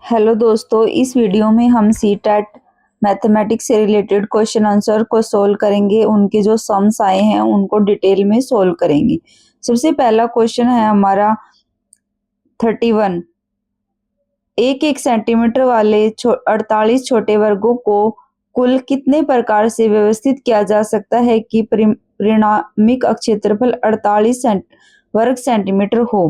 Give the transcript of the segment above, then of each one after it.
Hello दोस्तों, इस video में हम सीटेट मैथमेटिक्स से रिलेटेड क्वेश्चन आंसर को सोल्व करेंगे। उनके जो सम्स आए हैं उनको डिटेल में सोल्व करेंगे। सबसे पहला क्वेश्चन है हमारा 31। एक एक सेंटीमीटर वाले 48 छोटे वर्गों को कुल कितने प्रकार से व्यवस्थित किया जा सकता है कि परिणामिक क्षेत्रफल 48 वर्ग सेंटीमीटर हो।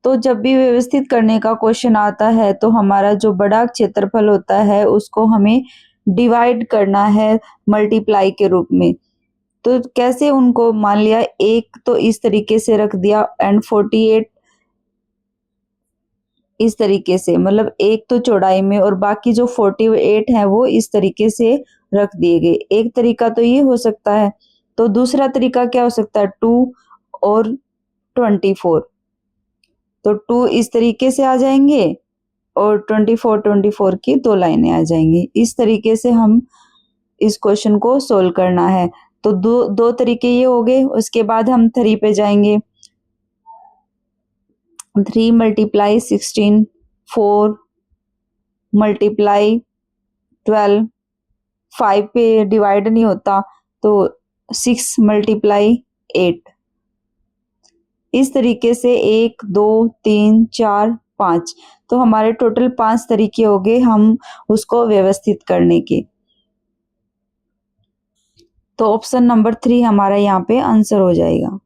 तो जब भी व्यवस्थित करने का क्वेश्चन आता है तो हमारा जो बड़ा क्षेत्रफल होता है उसको हमें डिवाइड करना है मल्टीप्लाई के रूप में। तो कैसे उनको मान लिया, एक तो इस तरीके से रख दिया एंड 48 इस तरीके से, मतलब एक तो चौड़ाई में और बाकी जो 48 है वो इस तरीके से रख दिए गए। एक तरीका तो ये हो सकता है। तो दूसरा तरीका क्या हो सकता है, 2 और 24। तो 2 इस तरीके से आ जाएंगे और 24 की दो लाइनें आ जाएंगी। इस तरीके से हम इस क्वेश्चन को सोल्व करना है। तो दो तरीके ये हो गए। उसके बाद हम 3 पे जाएंगे। 3 मल्टीप्लाई 16, 4 मल्टीप्लाई 12, 5 पे डिवाइड नहीं होता तो 6 मल्टीप्लाई 8। इस तरीके से 1 2 3 4 5, तो हमारे टोटल 5 तरीके हो गए हम उसको व्यवस्थित करने के। तो ऑप्शन नंबर 3 हमारा यहाँ पे आंसर हो जाएगा।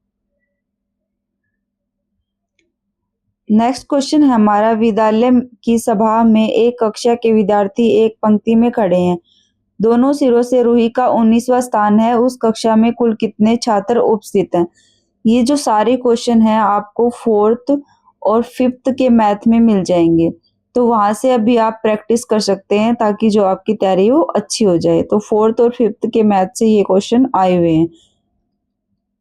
नेक्स्ट क्वेश्चन है हमारा, विद्यालय की सभा में एक कक्षा के विद्यार्थी एक पंक्ति में खड़े हैं। दोनों सिरों से रूही का 19वां स्थान है। उस कक्षा में कुल कितने छात्र उपस्थित हैं। ये जो सारे क्वेश्चन हैं आपको 4th और 5th के मैथ में मिल जाएंगे। तो वहां से अभी आप प्रैक्टिस कर सकते हैं ताकि जो आपकी तैयारी हो अच्छी हो जाए। तो 4th और 5th के मैथ से ये क्वेश्चन आए हुए हैं।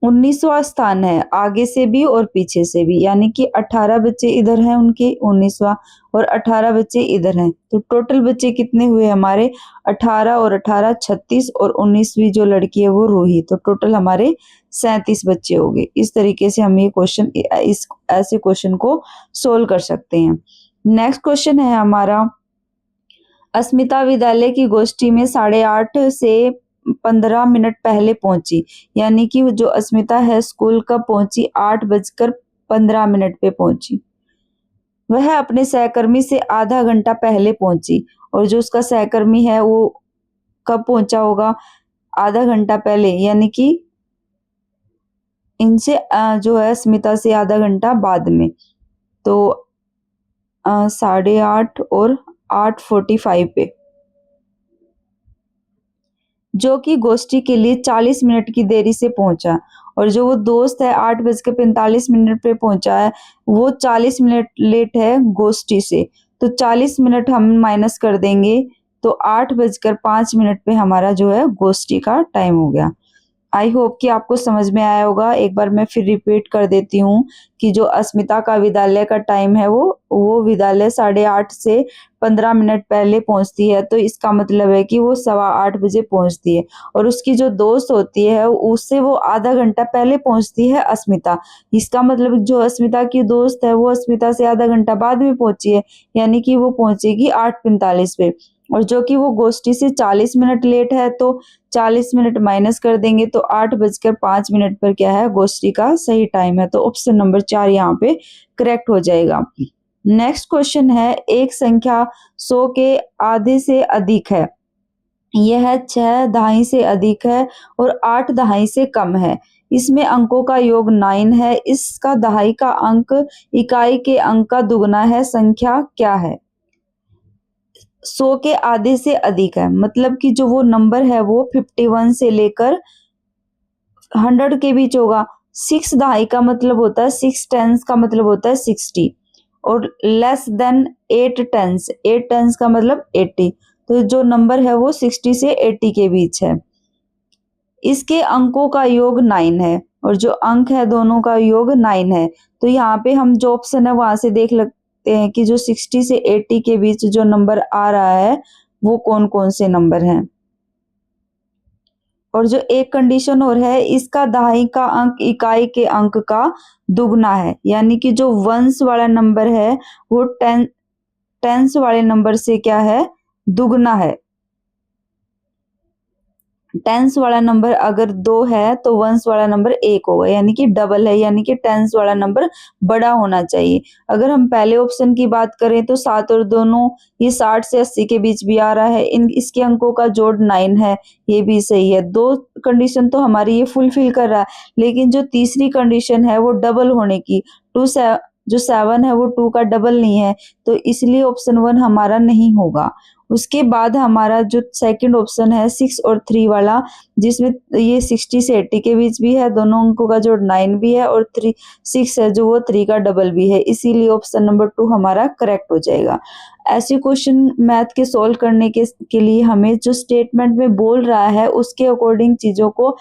19वां स्थान है, आगे से भी और पीछे से भी, यानी कि 18 बच्चे इधर हैं उनके 19वां और 18 बच्चे इधर हैं। तो टोटल बच्चे कितने हुए हमारे, 18 और 18 36 और 19वीं जो लड़की है वो रूही। तो टोटल हमारे 37 बच्चे हो गए। इस तरीके से हम ये क्वेश्चन इस ऐसे क्वेश्चन को सोल्व कर सकते हैं। नेक्स्ट क्वेश्चन है हमारा, अस्मिता विद्यालय की गोष्ठी में 8:30 से 15 मिनट पहले पहुंची। यानी कि जो अस्मिता है स्कूल कब पहुंची, 8:15 पे पहुंची। वह अपने सहकर्मी से आधा घंटा पहले पहुंची। और जो उसका सहकर्मी है वो कब पहुंचा होगा, आधा घंटा पहले, यानी कि इनसे जो है अस्मिता से आधा घंटा बाद में। तो 8:30 और 8:45 पे, जो कि गोष्ठी के लिए 40 मिनट की देरी से पहुंचा। और जो वो दोस्त है 8:45 पे पहुंचा है वो 40 मिनट लेट है गोष्ठी से। तो 40 मिनट हम माइनस कर देंगे तो 8:05 पे हमारा जो है गोष्ठी का टाइम हो गया। आई होप कि आपको समझ में आया होगा। एक बार मैं फिर रिपीट कर देती हूँ कि जो अस्मिता का विद्यालय का टाइम है वो विद्यालय 8:30 से 15 मिनट पहले पहुंचती है। तो इसका मतलब है कि वो 8:15 बजे पहुंचती है। और उसकी जो दोस्त होती है उससे वो आधा घंटा पहले पहुंचती है अस्मिता। इसका मतलब जो अस्मिता की दोस्त है वो अस्मिता से आधा घंटा बाद में पहुंची है, यानी कि वो पहुंचेगी 8:45 पे। और जो कि वो गोष्ठी से 40 मिनट लेट है तो 40 मिनट माइनस कर देंगे तो 8:05 पर क्या है, गोष्ठी का सही टाइम है। तो ऑप्शन नंबर 4 यहाँ पे करेक्ट हो जाएगा। नेक्स्ट क्वेश्चन है, एक संख्या 100 के आधे से अधिक है। यह 6 दहाई से अधिक है और 8 दहाई से कम है। इसमें अंकों का योग 9 है। इसका दहाई का अंक इकाई के अंक का दुगना है। संख्या क्या है। 100 के आधे से अधिक है मतलब कि जो वो नंबर है वो 51 से लेकर 100 के बीच होगा। 6 दहाई का मतलब होता है 6 टेंस का मतलब होता है 60 और लेस देन 8 टेंस, 8 टेंस का मतलब 80। तो जो नंबर है वो 60 से 80 के बीच है। इसके अंकों का योग 9 है और जो अंक है दोनों का योग 9 है। तो यहाँ पे हम जो ऑप्शन है वहां से देख सकते हैं कि जो 60 से 80 के बीच जो नंबर आ रहा है वो कौन कौन से नंबर हैं। और जो एक कंडीशन और है, इसका दहाई का अंक इकाई के अंक का दुगना है। यानी कि जो वंस वाला नंबर है वो टेंस वाले नंबर से क्या है, दुगना है। टेंस वाला नंबर अगर 2 है तो वंस वाला नंबर 1 होगा, यानी कि डबल है, यानी कि टेंस वाला नंबर बड़ा होना चाहिए। अगर हम पहले ऑप्शन की बात करें तो 7 और दोनों ये 60 से 80 के बीच भी आ रहा है, इसके अंकों का जोड़ 9 है, ये भी सही है। 2 कंडीशन तो हमारी ये फुलफिल कर रहा है, लेकिन जो तीसरी कंडीशन है वो डबल होने की, जो 7 है वो 2 का डबल नहीं है, तो इसलिए ऑप्शन 1 हमारा नहीं होगा। उसके बाद हमारा जो सेकंड ऑप्शन है 6 और 3 वाला, जिसमें ये 60 से 80 के बीच भी है, दोनों अंकों का जोड़ 9 भी है, और 6 है जो वो 3 का डबल भी है, इसीलिए ऑप्शन नंबर 2 हमारा करेक्ट हो जाएगा। ऐसे क्वेश्चन मैथ के सोल्व करने के लिए हमें जो स्टेटमेंट में बोल रहा है उसके अकॉर्डिंग चीजों को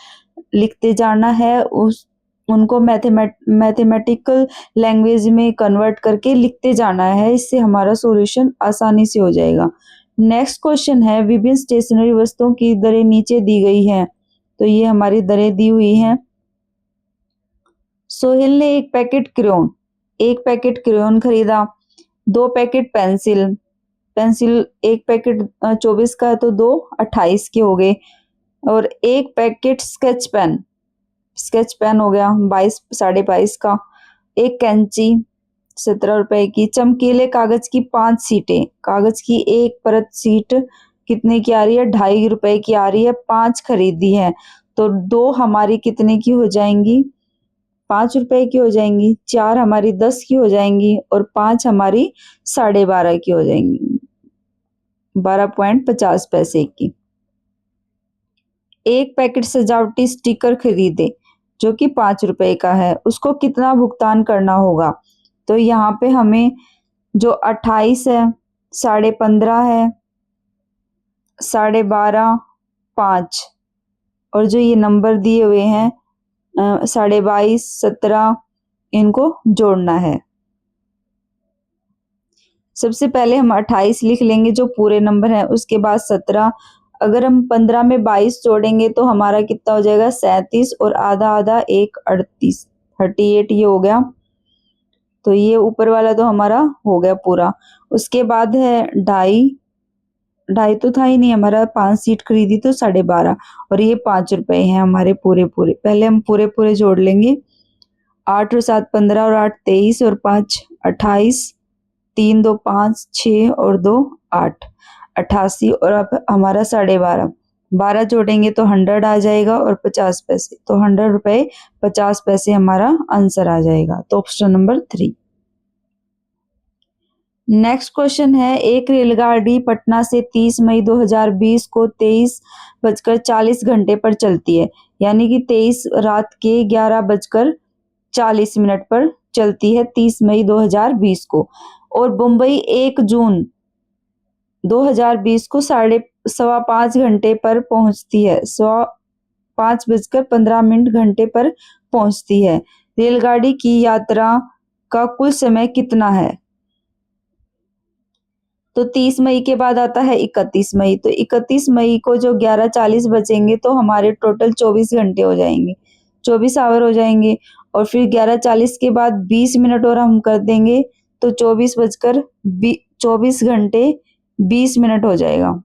लिखते जाना है, उनको मैथमेटिकल लैंग्वेज में कन्वर्ट करके लिखते जाना है, इससे हमारा सॉल्यूशन आसानी से हो जाएगा। नेक्स्ट क्वेश्चन है, विभिन्न स्टेशनरी वस्तुओं की दरें नीचे दी गई हैं। तो ये हमारी दरें दी हुई हैं। सोहेल ने एक पैकेट क्रेयॉन खरीदा, 2 पैकेट पेंसिल एक पैकेट 24 का है तो 2 28 के हो गए, और 1 पैकेट स्केच पेन हो गया 22 22.5 का, 1 कैंची 17 रुपए की, चमकीले कागज की 5 सीटें, कागज की एक परत सीट कितने की आ रही है, 2.5 रुपए की आ रही है, 5 खरीदी है, तो 2 हमारी कितने की हो जाएंगी, 5 रुपए की हो जाएंगी, 4 हमारी 10 की हो जाएंगी, और 5 हमारी 12.5 की हो जाएंगी, 12.50 पैसे की। 1 पैकेट सजावटी स्टिकर खरीदे जो कि 5 रुपए का है, उसको कितना भुगतान करना होगा। तो यहाँ पे हमें जो 28 है, 15.5 है, 12.5, 5, और जो ये नंबर दिए हुए हैं 22.5, 17, इनको जोड़ना है। सबसे पहले हम 28 लिख लेंगे जो पूरे नंबर है, उसके बाद 17, अगर हम 15 में 22 जोड़ेंगे तो हमारा कितना हो जाएगा, 37, और आधा आधा 1, 38, 38 ये हो गया। तो ये ऊपर वाला तो हमारा हो गया पूरा। उसके बाद है 2.5 तो था ही नहीं हमारा, 5 सीट खरीदी तो 12.5, और ये 5 रुपए हैं हमारे पूरे। पहले हम पूरे जोड़ लेंगे, 8 और 7 15, और 8 23, और 5 28, 3 2 5 6, और 2 8, 88, और अब हमारा 12.5, 12 जोड़ेंगे तो 100 आ जाएगा, और 50 पैसे, तो 100 रुपए 50 पैसे हमारा आंसर आ जाएगा। तो ऑप्शन नंबर 3। नेक्स्ट क्वेश्चन है, एक रेलगाड़ी पटना से 30 मई 2020 को 23:40 पर चलती है, यानी कि 23 रात के 11:40 पर चलती है 30 मई 2020 को, और मुंबई 1 जून 2020 को 5:15 घंटे पर पहुंचती है, 5:15 घंटे पर पहुंचती है। रेलगाड़ी की यात्रा का कुल समय कितना है। तो 30 मई के बाद आता है 31 मई, तो 31 मई को जो 11:40 बचेंगे तो हमारे टोटल 24 घंटे हो जाएंगे, 24 आवर हो जाएंगे, और फिर 11:40 के बाद 20 मिनट और हम कर देंगे तो 24 घंटे 20 मिनट हो जाएगा।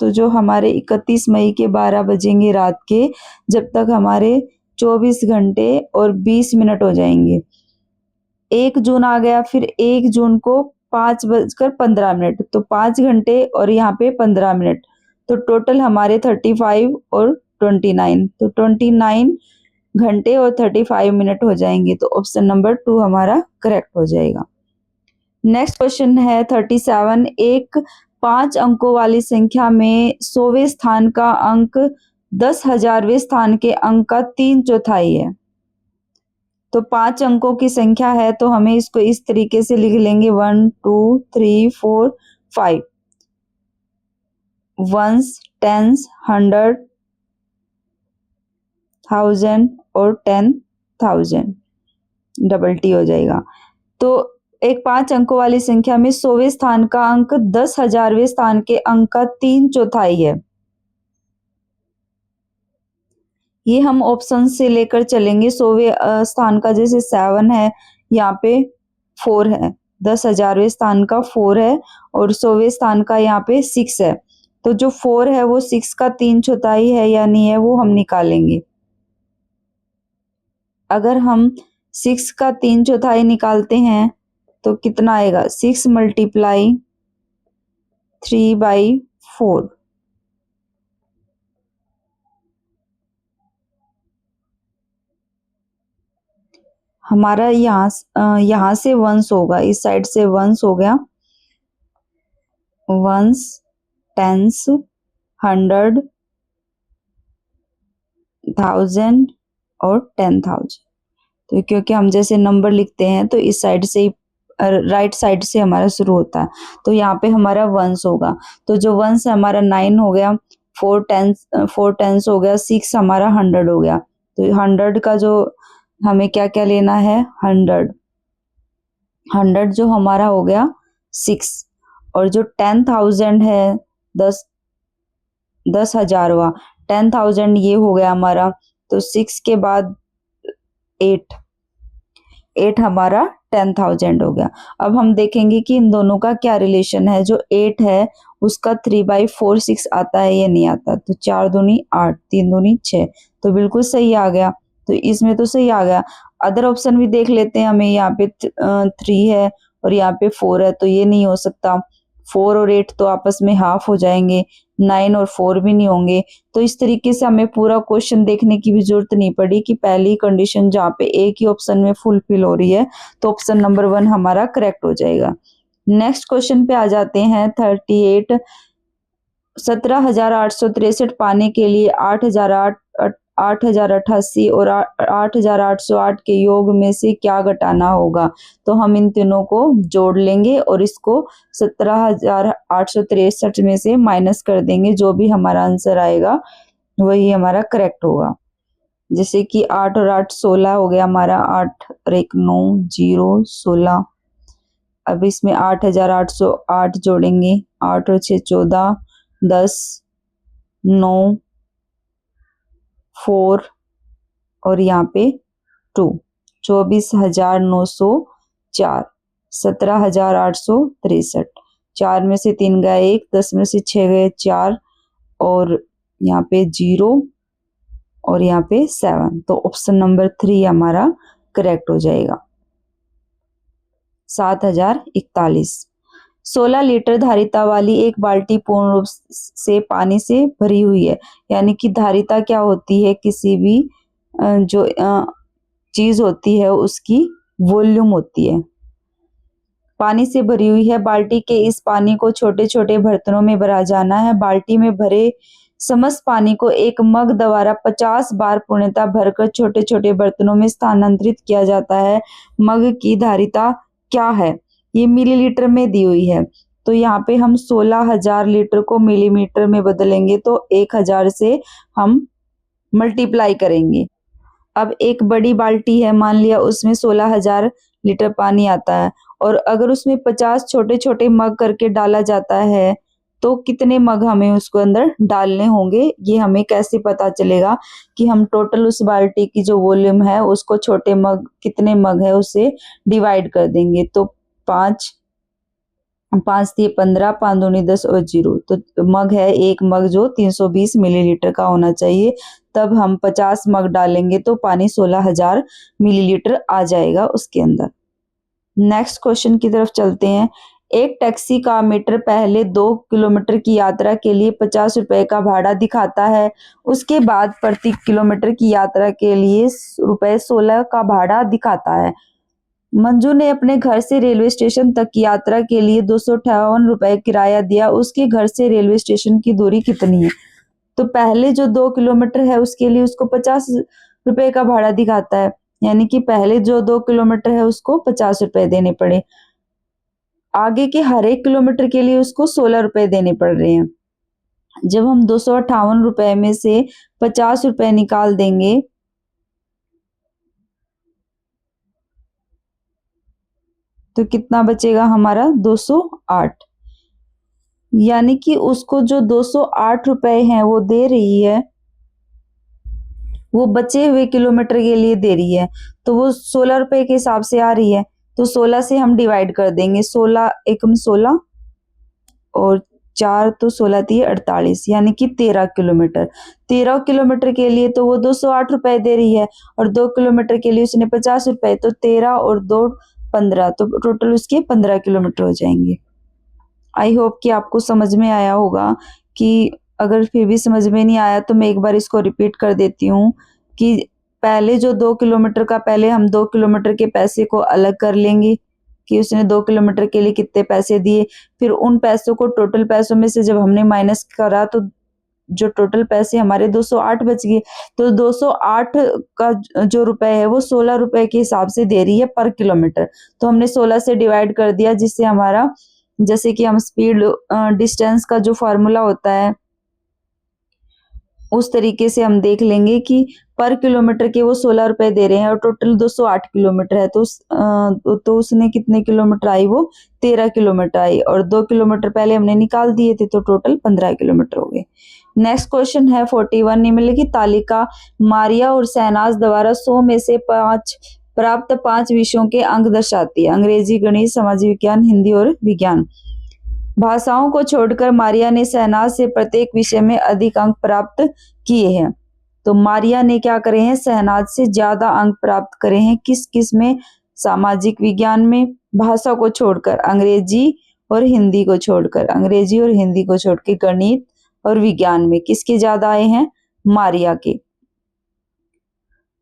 तो जो हमारे 31 मई के 12 बजेंगे रात के, जब तक हमारे 24 घंटे और 20 मिनट हो जाएंगे। 1 जून आ गया, फिर 1 जून को 5:15, तो 5 घंटे और यहाँ पे 15 मिनट, तो टोटल हमारे 35 और 29, तो 29 घंटे और 35 मिनट हो जाएंगे, तो ऑप्शन नंबर 2 हमारा करेक्ट हो जाएगा। नेक्स्ट क्वेश्चन है 37, एक 5 अंकों वाली संख्या में 100वें स्थान का अंक 10,000वें स्थान के अंक का 3/4 है। तो 5 अंकों की संख्या है, तो हमें इसको इस तरीके से लिख लेंगे, 1 2 3 4 5, वंस, टेंस, 100, 1000 और 10,000, डबल टी हो जाएगा। तो एक 5 अंकों वाली संख्या में 100वें स्थान का अंक 10,000वें स्थान के अंक का 3/4 है। ये हम ऑप्शन से लेकर चलेंगे। 100वें स्थान का जैसे 7 है, यहाँ पे 4 है, 10,000वें स्थान का 4 है और 100वें स्थान का यहाँ पे 6 है। तो जो 4 है वो 6 का 3/4 है या नहीं है वो हम निकालेंगे। अगर हम 6 का 3/4 निकालते हैं तो कितना आएगा, 6 × 3/4। हमारा यहाँ से वंश होगा, इस साइड से वंश हो गया, वंस, टेंस, 100, 1000 और 10,000। तो क्योंकि हम जैसे नंबर लिखते हैं तो इस साइड से ही राइट साइड से हमारा शुरू होता है, तो यहाँ पे हमारा वंस होगा। तो जो वंस है हमारा 9 हो गया, 4 टेंस हो गया, 6 हमारा 100 हो गया। तो 100 का जो हमें क्या क्या लेना है, 100 जो हमारा हो गया 6, और जो 10,000 है, 10,000वां 10,000 ये हो गया हमारा। तो 6 के बाद 8 हमारा 10,000 हो गया। अब हम देखेंगे कि इन दोनों का क्या रिलेशन है। जो 8 है उसका 3/4 6 आता है या नहीं आता। तो 4 दूनी 8, 3 दूनी 6, तो बिल्कुल सही आ गया। तो इसमें तो सही आ गया। अदर ऑप्शन भी देख लेते हैं। हमें यहाँ पे 3 है और यहाँ पे 4 है, तो ये नहीं हो सकता। 4 और 8 तो आपस में हाफ हो जाएंगे, 9 और 4 भी नहीं होंगे। तो इस तरीके से हमें पूरा क्वेश्चन देखने की भी जरूरत नहीं पड़ी कि पहली कंडीशन जहाँ पे एक ही ऑप्शन में फुलफिल हो रही है, तो ऑप्शन नंबर 1 हमारा करेक्ट हो जाएगा। नेक्स्ट क्वेश्चन पे आ जाते हैं 38। 17,863 पाने के लिए 8,088 और 8,808 के योग में से क्या घटाना होगा। तो हम इन तीनों को जोड़ लेंगे और इसको 17,863 में से माइनस कर देंगे। जो भी हमारा आंसर आएगा वही हमारा करेक्ट होगा। जैसे कि 8 और 8 16 हो गया हमारा, 8 और 1 9, 0 16। अब इसमें 8,808 जोड़ेंगे, 8 और 6 14, 10, 9, 4 और यहाँ पे 2, 24,904, 17,863। 4 में से 3 गया 1, 10 में से 6 गए 4 और यहाँ पे 0 और यहाँ पे 7। तो ऑप्शन नंबर 3 हमारा करेक्ट हो जाएगा। 7,041। 16 लीटर धारिता वाली एक बाल्टी पूर्ण रूप से पानी से भरी हुई है। यानी कि धारिता क्या होती है, किसी भी जो चीज होती है उसकी वॉल्यूम होती है। पानी से भरी हुई है। बाल्टी के इस पानी को छोटे छोटे बर्तनों में भरा जाना है। बाल्टी में भरे समस्त पानी को एक मग द्वारा 50 बार पूर्णतः भरकर छोटे छोटे बर्तनों में स्थानांतरित किया जाता है। मग की धारिता क्या है, ये मिलीलीटर में दी हुई है। तो यहाँ पे हम 16,000 लीटर को मिलीमीटर में बदलेंगे, तो 1,000 से हम मल्टीप्लाई करेंगे। अब एक बड़ी बाल्टी है, मान लिया उसमें 16,000 लीटर पानी आता है, और अगर उसमें 50 छोटे छोटे मग करके डाला जाता है तो कितने मग हमें उसको अंदर डालने होंगे, ये हमें कैसे पता चलेगा कि हम टोटल उस बाल्टी की जो वॉल्यूम है उसको छोटे मग कितने मग है उससे डिवाइड कर देंगे। तो 5 5 3 15, 5 दूनी 10 और 0। तो मग है, एक मग जो 320 मिलीलीटर का होना चाहिए। तब हम 50 मग डालेंगे तो पानी 16,000 मिलीलीटर आ जाएगा उसके अंदर। नेक्स्ट क्वेश्चन की तरफ चलते हैं। एक टैक्सी का मीटर पहले 2 किलोमीटर की यात्रा के लिए 50 रुपए का भाड़ा दिखाता है। उसके बाद प्रति किलोमीटर की यात्रा के लिए रुपए 16 का भाड़ा दिखाता है। मंजू ने अपने घर से रेलवे स्टेशन तक की यात्रा के लिए 258 रुपए किराया दिया। उसके घर से रेलवे स्टेशन की दूरी कितनी है। तो पहले जो 2 किलोमीटर है उसके लिए उसको 50 रुपए का भाड़ा दिखाता है, यानी कि पहले जो 2 किलोमीटर है उसको 50 रुपए देने पड़े। आगे के हर एक किलोमीटर के लिए उसको 16 रुपए देने पड़ रहे हैं। जब हम 258 रुपए में से 50 रुपए निकाल देंगे तो कितना बचेगा हमारा, 208। यानी कि उसको जो 208 रुपए हैं वो दे रही है, वो बचे हुए किलोमीटर के लिए दे रही है, तो वो 16 रुपए के हिसाब से आ रही है। तो 16 से हम डिवाइड कर देंगे, 16 एकम 16 और 4 तो 16 थी 48, यानी कि 13 किलोमीटर। 13 किलोमीटर के लिए तो वो 208 रुपए दे रही है और 2 किलोमीटर के लिए उसने 50 रुपए, तो 13 और 2 15, तो टोटल उसके 15 किलोमीटर हो जाएंगे। आई होप कि आपको समझ में आया होगा। कि अगर फिर भी समझ में नहीं आया तो मैं एक बार इसको रिपीट कर देती हूँ कि पहले जो 2 किलोमीटर का, पहले हम 2 किलोमीटर के पैसे को अलग कर लेंगे कि उसने 2 किलोमीटर के लिए कितने पैसे दिए, फिर उन पैसों को टोटल पैसों में से जब हमने माइनस करा तो जो टोटल पैसे हमारे 208 बच गए। तो 208 का जो रुपए है वो 16 रुपए के हिसाब से दे रही है पर किलोमीटर। तो हमने 16 से डिवाइड कर दिया, जिससे हमारा, जैसे कि हम स्पीड डिस्टेंस का जो फॉर्मूला होता है उस तरीके से हम देख लेंगे कि पर किलोमीटर के वो 16 रुपए दे रहे हैं और टोटल 208 किलोमीटर है, तो उसने कितने किलोमीटर आई, वो 13 किलोमीटर आई और 2 किलोमीटर पहले हमने निकाल दिए थे, तो टोटल 15 किलोमीटर हो गए। नेक्स्ट क्वेश्चन है 41, निम्नलिखित तालिका मारिया और शहनाज द्वारा 100 में से 5 प्राप्त 5 विषयों के अंक दर्शाती है। अंग्रेजी, गणित, समाज विज्ञान, हिंदी और विज्ञान। भाषाओं को छोड़कर मारिया ने शहनाज से प्रत्येक विषय में अधिक अंक प्राप्त किए हैं। तो मारिया ने क्या करे हैं, शहनाज से ज्यादा अंक प्राप्त करे हैं। किस किस में, सामाजिक विज्ञान में, भाषा को छोड़कर अंग्रेजी और हिंदी को छोड़कर, अंग्रेजी और हिंदी को छोड़ के गणित और विज्ञान में किसके ज्यादा आए हैं, मारिया के।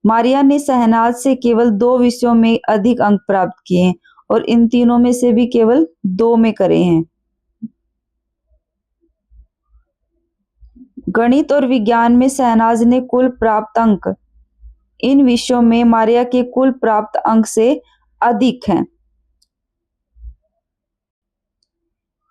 मारिया ने शहनाज से केवल 2 विषयों में अधिक अंक प्राप्त किए हैं और इन तीनों में से भी केवल 2 में करे हैं। गणित और विज्ञान में शहनाज ने कुल प्राप्त अंक इन विषयों में मारिया के कुल प्राप्त अंक से अधिक हैं।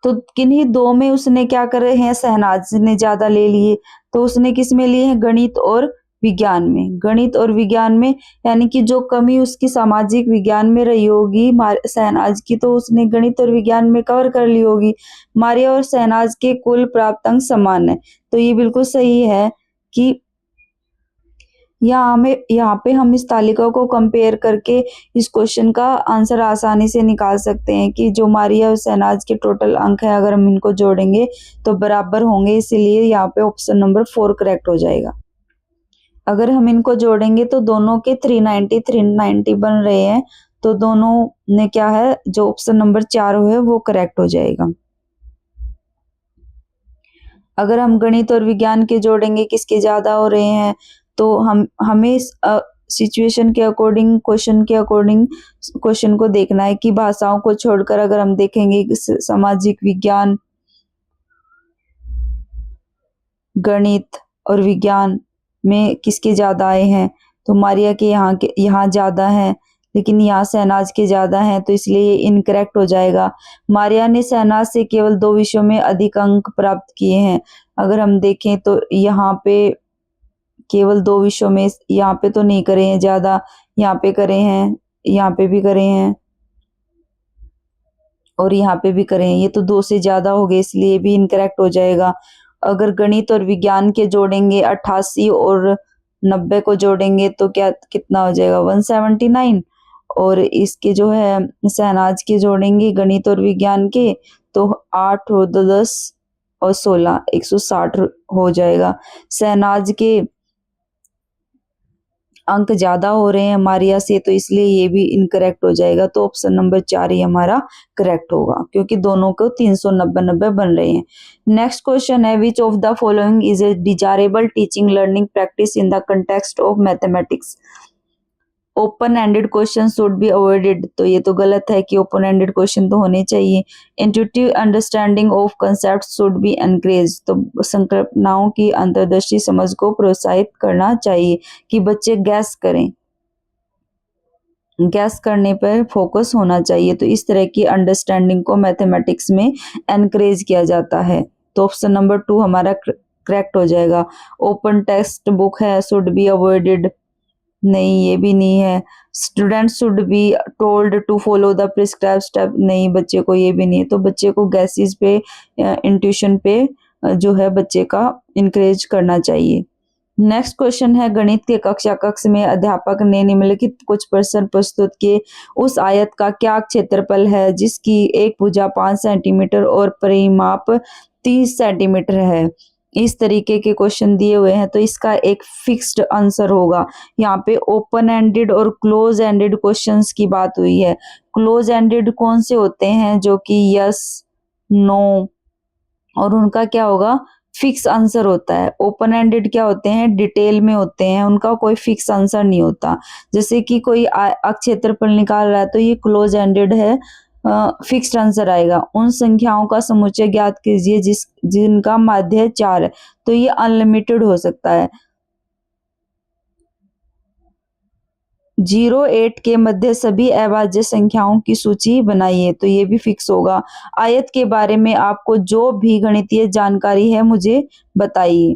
तो किन्हीं 2 में उसने क्या करे हैं, शहनाज ने ज्यादा ले लिए। तो उसने किस में लिए हैं, गणित और विज्ञान में। गणित और विज्ञान में, यानी कि जो कमी उसकी सामाजिक विज्ञान में रही होगी शहनाज की, तो उसने गणित और विज्ञान में कवर कर ली होगी। मारिया और शहनाज के कुल प्राप्त अंक समान है। तो ये बिल्कुल सही है कि यहाँ पे हम इस तालिका को कंपेयर करके इस क्वेश्चन का आंसर आसानी से निकाल सकते हैं कि जो मारिया और शहनाज के टोटल अंक है, अगर हम इनको जोड़ेंगे तो बराबर होंगे, इसीलिए यहाँ पे ऑप्शन नंबर 4 करेक्ट हो जाएगा। अगर हम इनको जोड़ेंगे तो दोनों के 390 बन रहे हैं, तो दोनों ने क्या है, जो ऑप्शन नंबर 4 है वो करेक्ट हो जाएगा। अगर हम गणित और विज्ञान के जोड़ेंगे किसके ज्यादा हो रहे हैं, तो हमें सिचुएशन के अकॉर्डिंग, क्वेश्चन के अकॉर्डिंग क्वेश्चन को देखना है कि भाषाओं को छोड़कर अगर हम देखेंगे सामाजिक विज्ञान, गणित और विज्ञान में किसके ज्यादा आए हैं, तो मारिया के यहाँ ज्यादा है, लेकिन यहाँ शहनाज के ज्यादा हैं, तो इसलिए ये इनकरेक्ट हो जाएगा। मारिया ने शहनाज से केवल 2 विषयों में अधिक अंक प्राप्त किए हैं। अगर हम देखें तो यहाँ पे केवल 2 विषयों में, यहाँ पे तो नहीं करे हैं ज्यादा, यहाँ पे करे हैं, यहाँ पे भी करे हैं और यहाँ पे भी करे हैं, ये तो 2 से ज्यादा हो गए, इसलिए भी इनकरेक्ट हो जाएगा। अगर गणित और विज्ञान के जोड़ेंगे 88 और 90 को जोड़ेंगे तो क्या कितना हो जाएगा, 179। और इसके जो है शहनाज के जोड़ेंगे गणित और विज्ञान के तो 8 और 10 और 16, 160 हो जाएगा। शहनाज के अंक ज्यादा हो रहे हैं मारिया से, तो इसलिए ये भी इनकरेक्ट हो जाएगा। तो ऑप्शन नंबर 4 ही हमारा करेक्ट होगा, क्योंकि दोनों को 390 बन रहे हैं। नेक्स्ट क्वेश्चन है, which of the following is a desirable teaching learning practice in the context of mathematics. Open ended question should be avoided. तो ये तो गलत है कि ओपन एंडेड क्वेश्चन तो होने चाहिए। Intuitive understanding of concept should be encourage. तो संकल्पनाओं की अंतर्दृष्टि समझ को प्रोत्साहित करना चाहिए कि बच्चे गैस करें, गैस करने पर फोकस होना चाहिए। तो इस तरह की अंडरस्टैंडिंग को मैथमेटिक्स में एनकरेज किया जाता है। तो ऑप्शन नंबर 2 हमारा करेक्ट हो जाएगा। ओपन टेक्स्ट बुक है, शुड बी अवॉइडेड, नहीं ये भी नहीं है। Student should be told to follow the prescribe step, नहीं बच्चे को ये भी नहीं है। तो बच्चे को गैसेस पे, इंट्यूशन पे जो है बच्चे का इनकरेज करना चाहिए। नेक्स्ट क्वेश्चन है, गणित के कक्षा कक्ष में अध्यापक ने निम्नलिखित कुछ प्रश्न प्रस्तुत किए। उस आयत का क्या क्षेत्रफल है जिसकी एक भुजा 5 सेंटीमीटर और परिमाप 30 सेंटीमीटर है। इस तरीके के क्वेश्चन दिए हुए हैं तो इसका एक फिक्स्ड आंसर होगा। यहाँ पे ओपन एंडेड और क्लोज एंडेड क्वेश्चंस की बात हुई है। क्लोज एंडेड कौन से होते हैं, जो कि यस, नो, और उनका क्या होगा, फिक्स आंसर होता है। ओपन एंडेड क्या होते हैं, डिटेल में होते हैं, उनका कोई फिक्स आंसर नहीं होता। जैसे कि कोई क्षेत्रफल निकाल रहा है तो ये क्लोज एंडेड है, फिक्स्ड आंसर आएगा। उन संख्याओं का समुच्चय ज्ञात कीजिए जिनका माध्य 4 है, तो ये अनलिमिटेड हो सकता है। 0-8 के मध्य सभी अभाज्य संख्याओं की सूची बनाइए, तो ये भी फिक्स होगा। आयत के बारे में आपको जो भी गणितीय जानकारी है मुझे बताइए।